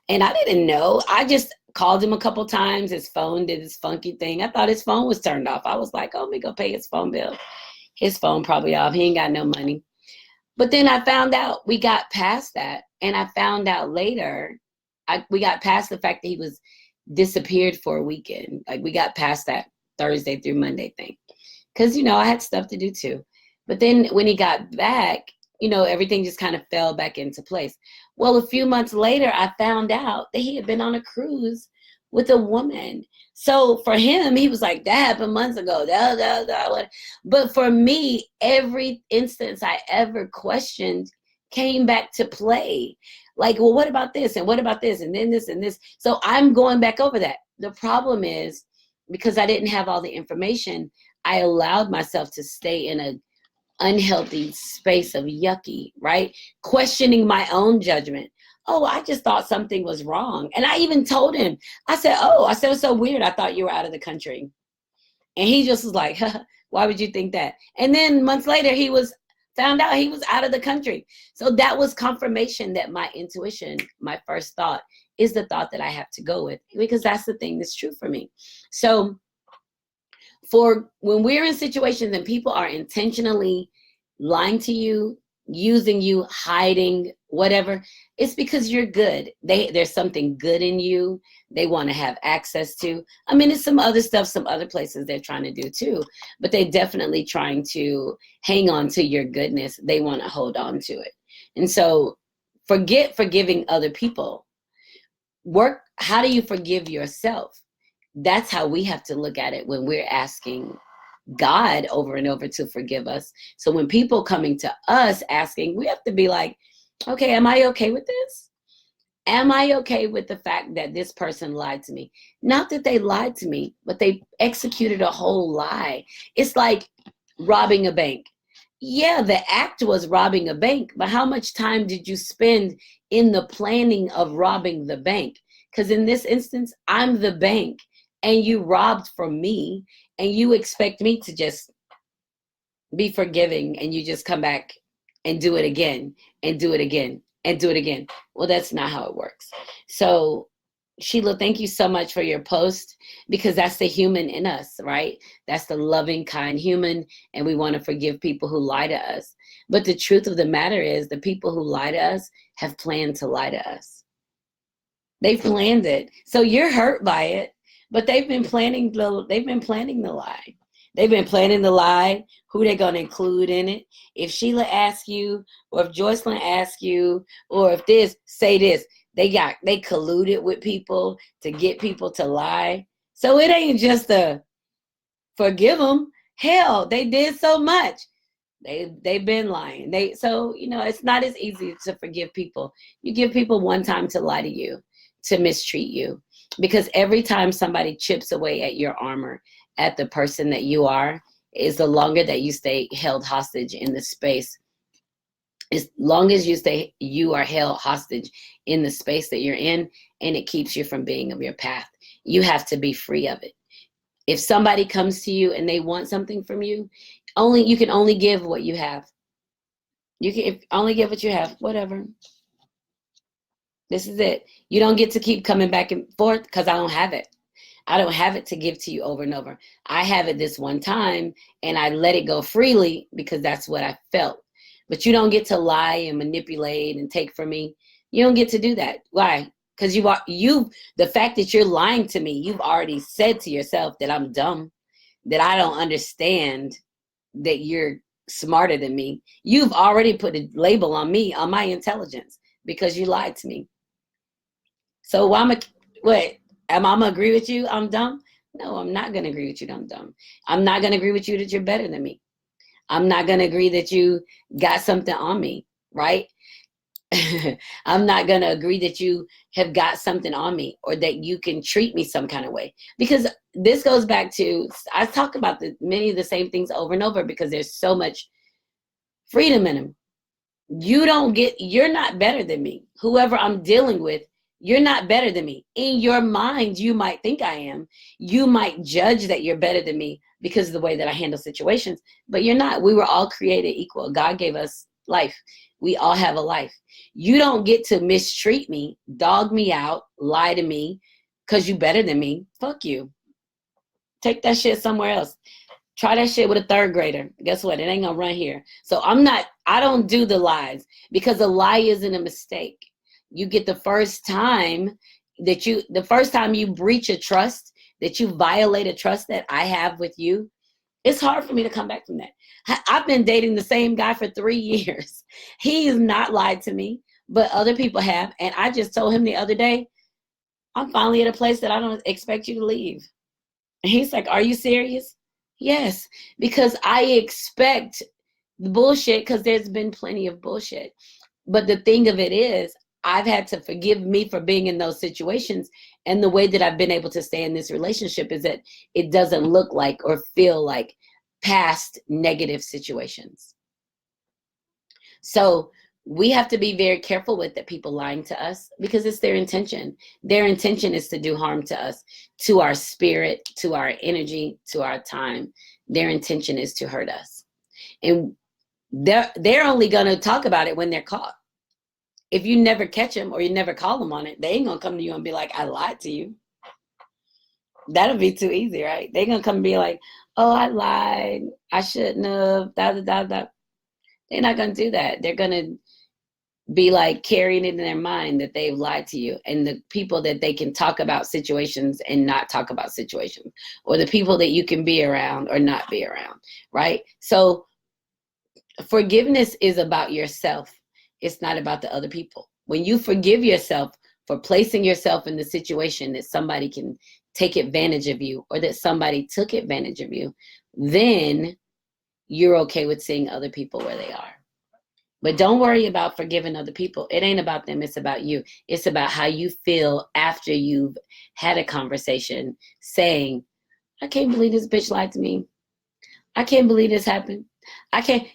And I didn't know. I just called him a couple times. His phone did this funky thing. I thought his phone was turned off. I was like, oh, let me go pay his phone bill. His phone probably off. He ain't got no money. But then I found out we got past that. And I found out later, we got past the fact that he was disappeared for a weekend. Like we got past that Thursday through Monday thing. Because, I had stuff to do too. But then when he got back, everything just kind of fell back into place. Well, a few months later, I found out that he had been on a cruise with a woman. So for him, he was like, that happened months ago. But for me, every instance I ever questioned came back to play. Like, well, what about this? And what about this? And then this and this. So I'm going back over that. The problem is, because I didn't have all the information, I allowed myself to stay in a unhealthy space of yucky, right? Questioning my own judgment. Oh, I just thought something was wrong. And I even told him, I said, it's so weird. I thought you were out of the country. And he just was like, why would you think that? And then months later, found out he was out of the country. So that was confirmation that my intuition, my first thought, is the thought that I have to go with, because that's the thing that's true for me. So for when we're in situations and people are intentionally lying to you, using you, hiding, whatever, it's because you're good. There's something good in you they want to have access to. I mean, it's some other stuff, some other places they're trying to do too, but they're definitely trying to hang on to your goodness. They want to hold on to it. And so forget forgiving other people. How do you forgive yourself? That's how we have to look at it when we're asking God over and over to forgive us. So when people coming to us asking, we have to be like, okay, am I okay with this? Am I okay with the fact that this person lied to me? Not that they lied to me, but they executed a whole lie. It's like robbing a bank. Yeah, the act was robbing a bank, but how much time did you spend in the planning of robbing the bank? Because in this instance, I'm the bank. And you robbed from me, and you expect me to just be forgiving, and you just come back and do it again, and do it again, and do it again. Well, that's not how it works. So, Sheila, thank you so much for your post, because that's the human in us, right? That's the loving, kind human, and we want to forgive people who lie to us. But the truth of the matter is, the people who lie to us have planned to lie to us. They've planned it. So you're hurt by it. But they've been planning the lie. They've been planning the lie, who they're going to include in it. If Sheila asks you, or if Joycelyn asks you, or if say this, they colluded with people to get people to lie. So it ain't just a forgive them. Hell, they did so much. They've been lying. It's not as easy to forgive people. You give people one time to lie to you, to mistreat you. Because every time somebody chips away at your armor, at the person that you are, is the longer that you stay held hostage in the space. As long as you are held hostage in the space that you're in, and it keeps you from being of your path. You have to be free of it. If somebody comes to you and they want something from you, you can only give what you have. You can only give what you have, whatever. This is it. You don't get to keep coming back and forth, because I don't have it. I don't have it to give to you over and over. I have it this one time, and I let it go freely because that's what I felt. But you don't get to lie and manipulate and take from me. You don't get to do that. Why? Because the fact that you're lying to me, you've already said to yourself that I'm dumb, that I don't understand, that you're smarter than me. You've already put a label on me, on my intelligence, because you lied to me. So am I gonna agree with you? I'm dumb? No, I'm not gonna agree with you. I'm dumb. I'm not gonna agree with you that you're better than me. I'm not going to agree that you got something on me, right? I'm not going to agree that you have got something on me or that you can treat me some kind of way. Because this goes back to, I talk about many of the same things over and over because there's so much freedom in them. You're not better than me. Whoever I'm dealing with, you're not better than me. In your mind, you might think I am. You might judge that you're better than me because of the way that I handle situations, but you're not. We were all created equal. God gave us life. We all have a life. You don't get to mistreat me, dog me out, lie to me because you better than me. Fuck you. Take that shit somewhere else. Try that shit with a third grader. Guess what? It ain't gonna run here. So I don't do the lies because a lie isn't a mistake. You get the first time you breach a trust, that you violate a trust that I have with you, it's hard for me to come back from that. I've been dating the same guy for 3 years. He's not lied to me, but other people have. And I just told him the other day, I'm finally at a place that I don't expect you to leave. And he's like, are you serious? Yes, because I expect the bullshit because there's been plenty of bullshit. But the thing of it is, I've had to forgive me for being in those situations. And the way that I've been able to stay in this relationship is that it doesn't look like or feel like past negative situations. So we have to be very careful with the people lying to us because it's their intention. Their intention is to do harm to us, to our spirit, to our energy, to our time. Their intention is to hurt us. And they're only going to talk about it when they're caught. If you never catch them or you never call them on it, they ain't going to come to you and be like, I lied to you. That'll be too easy, right? They're going to come and be like, oh, I lied. I shouldn't have. Da, da, da, da. They're not going to do that. They're going to be like carrying it in their mind that they've lied to you, and the people that they can talk about situations and not talk about situations, or the people that you can be around or not be around, right? So forgiveness is about yourself. It's not about the other people. When you forgive yourself for placing yourself in the situation that somebody can take advantage of you or that somebody took advantage of you, then you're okay with seeing other people where they are. But don't worry about forgiving other people. It ain't about them. It's about you. It's about how you feel after you've had a conversation saying, I can't believe this bitch lied to me. I can't believe this happened.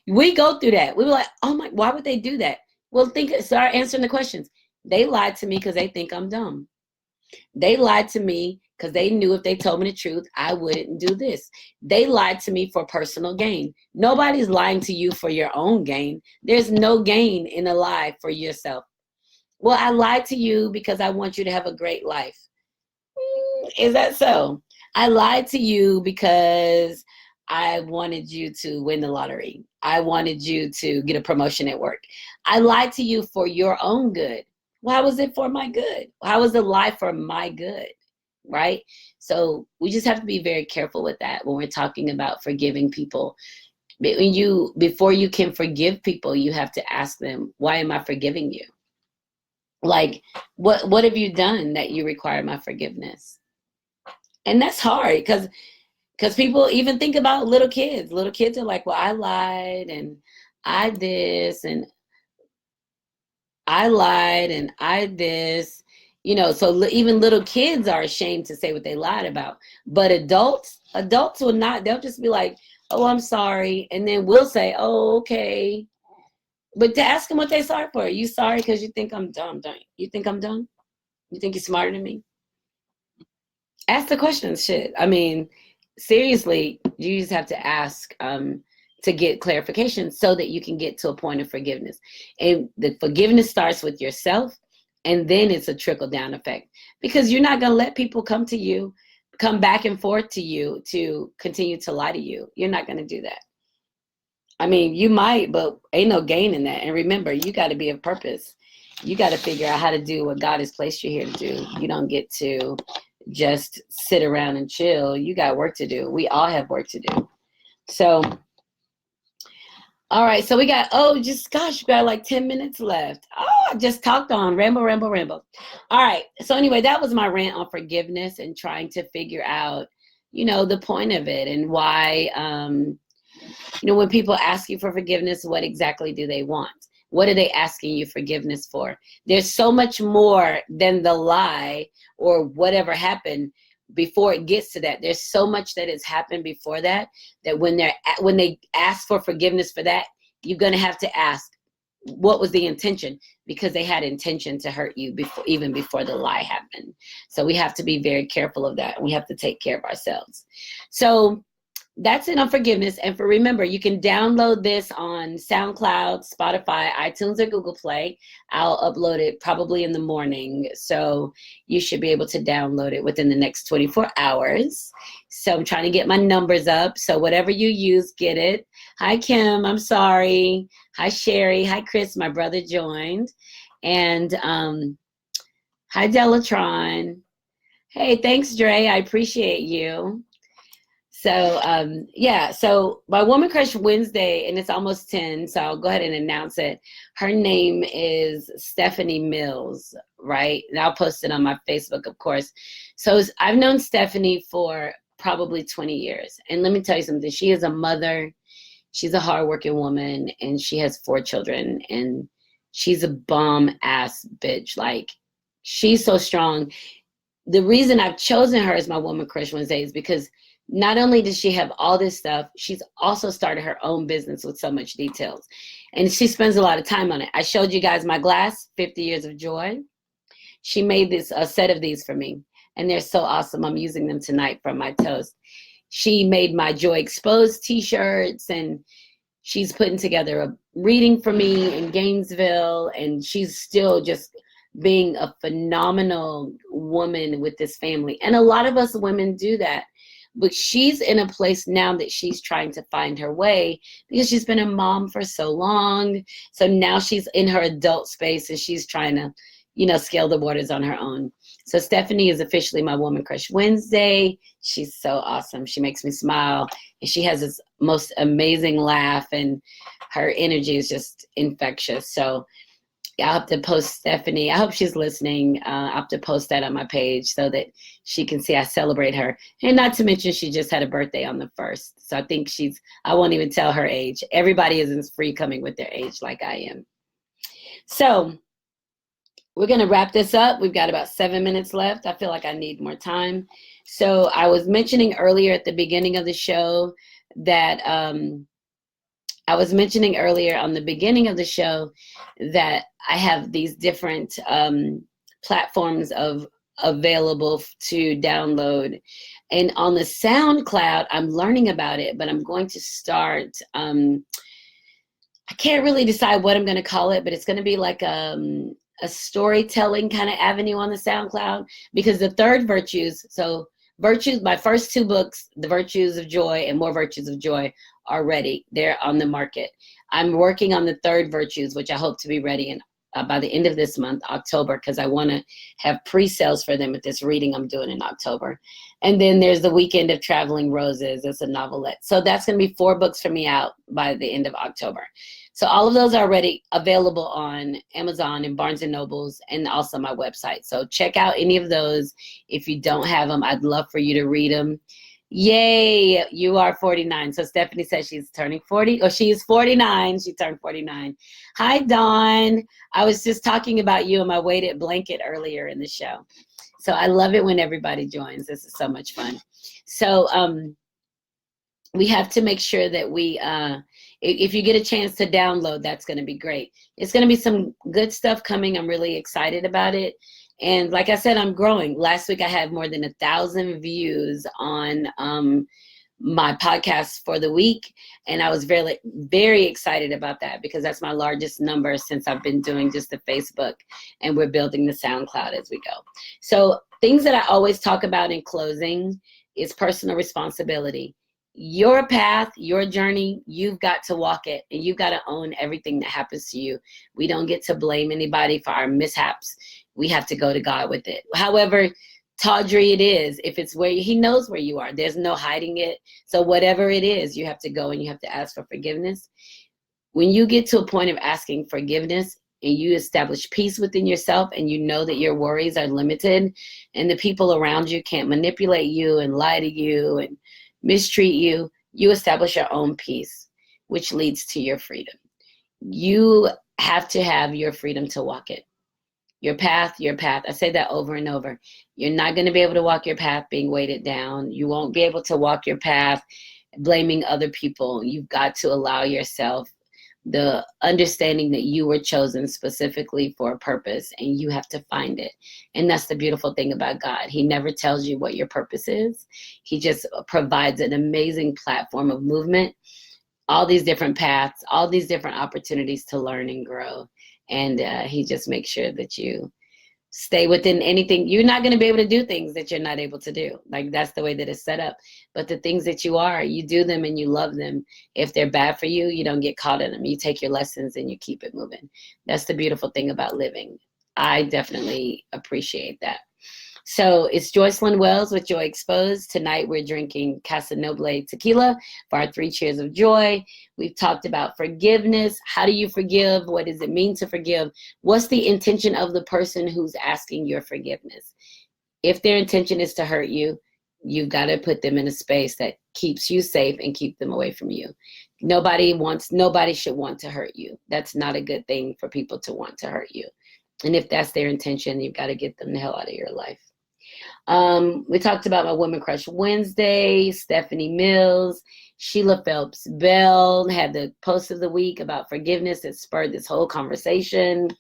We go through that. We were like, oh my, why would they do that? Well, start answering the questions. They lied to me because they think I'm dumb. They lied to me because they knew if they told me the truth, I wouldn't do this. They lied to me for personal gain. Nobody's lying to you for your own gain. There's no gain in a lie for yourself. Well, I lied to you because I want you to have a great life. Is that so? I lied to you because I wanted you to win the lottery. I wanted you to get a promotion at work. I lied to you for your own good. Why was it for my good? How was the lie for my good? Right? So we just have to be very careful with that when we're talking about forgiving people. Before you can forgive people, you have to ask them, why am I forgiving you? Like, what have you done that you require my forgiveness? And that's hard because people even think about little kids. Little kids are like, well, I lied and I this and I lied and I this, so even little kids are ashamed to say what they lied about. But adults will not, they'll just be like, oh, I'm sorry. And then we'll say, oh, okay. But to ask them what they're sorry for, are you sorry because you think I'm dumb, don't you? You think I'm dumb? You think you're smarter than me? Ask the questions, shit. I mean, seriously, you just have to ask to get clarification so that you can get to a point of forgiveness. And the forgiveness starts with yourself, and then it's a trickle-down effect. Because you're not going to let people come back and forth to you to continue to lie to you. You're not going to do that. I mean, you might, but ain't no gain in that. And remember, you got to be of purpose. You got to figure out how to do what God has placed you here to do. You don't get to just sit around and chill. You got work to do. We all have work to do. So, all right. So we got, we got like 10 minutes left. Oh, I just talked on. Ramble. All right. So anyway, that was my rant on forgiveness and trying to figure out, the point of it and why When people ask you for forgiveness, what exactly do they want? What are they asking you forgiveness for? There's so much more than the lie or whatever happened before it gets to that. There's so much that has happened before that, that when they ask for forgiveness for that, you're going to have to ask, what was the intention? Because they had intention to hurt you even before the lie happened. So we have to be very careful of that. And we have to take care of ourselves. So that's it on forgiveness. And remember, you can download this on SoundCloud, Spotify, iTunes, or Google Play. I'll upload it probably in the morning. So you should be able to download it within the next 24 hours. So I'm trying to get my numbers up. So whatever you use, get it. Hi, Kim. I'm sorry. Hi, Sherry. Hi, Chris. My brother joined. And hi, Delatron. Hey, thanks, Dre. I appreciate you. So, yeah, so my Woman Crush Wednesday, and it's almost 10, so I'll go ahead and announce it. Her name is Stephanie Mills, right? And I'll post it on my Facebook, of course. So I've known Stephanie for probably 20 years. And let me tell you something. She is a mother. She's a hardworking woman, and she has 4 children. And she's a bomb-ass bitch. Like, she's so strong. The reason I've chosen her as my Woman Crush Wednesday is because not only does she have all this stuff, she's also started her own business with so much details. And she spends a lot of time on it. I showed you guys my glass, 50 Years of Joy. She made a set of these for me. And they're so awesome. I'm using them tonight for my toast. She made my Joy Exposed t-shirts, and she's putting together a reading for me in Gainesville. And she's still just being a phenomenal woman with this family. And a lot of us women do that. But she's in a place now that she's trying to find her way because she's been a mom for so long. So now she's in her adult space and she's trying to, scale the waters on her own. So Stephanie is officially my Woman Crush Wednesday. She's so awesome. She makes me smile. And she has this most amazing laugh, and her energy is just infectious. So I'll have to post Stephanie. I hope she's listening. I'll have to post that on my page so that she can see I celebrate her. And not to mention, she just had a birthday on the 1st. So I think I won't even tell her age. Everybody isn't free coming with their age like I am. So we're going to wrap this up. We've got about 7 minutes left. I feel like I need more time. So I was mentioning earlier at the beginning of the show that on the beginning of the show that I have these different platforms available to download. And on the SoundCloud, I'm learning about it, but I'm going to start, I can't really decide what I'm going to call it, but it's going to be like a storytelling kind of avenue on the SoundCloud, because the third Virtues, my first 2 books, The Virtues of Joy and More Virtues of Joy, are ready. They're on the market. I'm working on the third Virtues, which I hope to be ready by the end of this month, October, because I want to have pre-sales for them at this reading I'm doing in October. And then there's The Weekend of Traveling Roses. It's a novelette. So that's going to be 4 books for me out by the end of October. So all of those are already available on Amazon and Barnes & Nobles and also my website. So check out any of those. If you don't have them, I'd love for you to read them. Yay, you are 49. So Stephanie says she's turning 40, or she is 49. She turned 49. Hi, Dawn. I was just talking about you in my weighted blanket earlier in the show. So I love it when everybody joins. This is so much fun. So we have to make sure that we, if you get a chance to download, that's going to be great. It's going to be some good stuff coming. I'm really excited about it. And like I said, I'm growing. Last week I had more than 1,000 views on my podcast for the week. And I was very, very excited about that because that's my largest number since I've been doing just the Facebook, and we're building the SoundCloud as we go. So things that I always talk about in closing is personal responsibility. Your path, your journey, you've got to walk it, and you've got to own everything that happens to you. We don't get to blame anybody for our mishaps. We have to go to God with it. However tawdry it is, if it's where He knows where you are, there's no hiding it. So whatever it is, you have to go and you have to ask for forgiveness. When you get to a point of asking forgiveness and you establish peace within yourself, and you know that your worries are limited and the people around you can't manipulate you and lie to you and mistreat you, you establish your own peace, which leads to your freedom. You have to have your freedom to walk it. Your path, your path. I say that over and over. You're not going to be able to walk your path being weighted down. You won't be able to walk your path blaming other people. You've got to allow yourself the understanding that you were chosen specifically for a purpose, and you have to find it. And that's the beautiful thing about God. He never tells you what your purpose is. He just provides an amazing platform of movement, all these different paths, all these different opportunities to learn and grow. And he just makes sure that you stay within anything. You're not going to be able to do things that you're not able to do. Like, that's the way that it's set up. But the things that you are, you do them and you love them. If they're bad for you, you don't get caught in them. You take your lessons and you keep it moving. That's the beautiful thing about living. I definitely appreciate that. So it's Joycelyn Wells with Joy Exposed. Tonight we're drinking Casa Noble tequila for our 3 cheers of joy. We've talked about forgiveness. How do you forgive? What does it mean to forgive? What's the intention of the person who's asking your forgiveness? If their intention is to hurt you, you've got to put them in a space that keeps you safe and keep them away from you. Nobody should want to hurt you. That's not a good thing for people to want to hurt you. And if that's their intention, you've got to get them the hell out of your life. We talked about my Women Crush Wednesday, Stephanie Mills, Sheila Phelps Bell had the post of the week about forgiveness that spurred this whole conversation.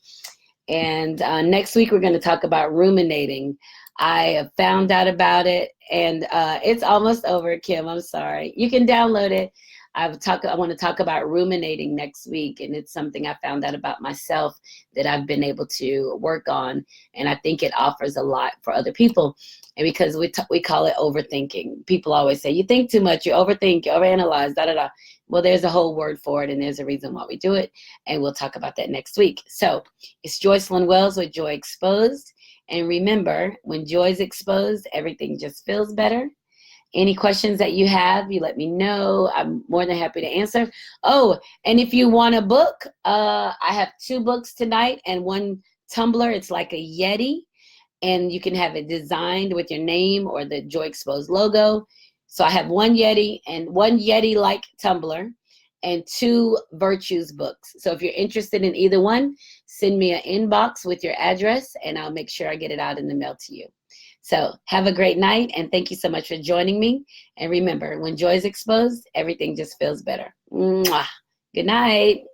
And next week, we're going to talk about ruminating. I found out about it, and it's almost over, Kim. I'm sorry. You can download it. I want to talk about ruminating next week, and it's something I found out about myself that I've been able to work on, and I think it offers a lot for other people. And because we call it overthinking. People always say, you think too much, you overthink, you overanalyze, da-da-da. Well, there's a whole word for it, and there's a reason why we do it, and we'll talk about that next week. So it's Joycelyn Wells with Joy Exposed. And remember, when joy's exposed, everything just feels better. Any questions that you have, you let me know. I'm more than happy to answer. Oh, and if you want a book, I have 2 books tonight and 1 tumbler. It's like a Yeti, and you can have it designed with your name or the Joy Exposed logo. So I have 1 Yeti and 1 Yeti-like tumbler and 2 Virtues books. So if you're interested in either one, send me an inbox with your address, and I'll make sure I get it out in the mail to you. So have a great night, and thank you so much for joining me. And remember, when joy is exposed, everything just feels better. Mwah. Good night.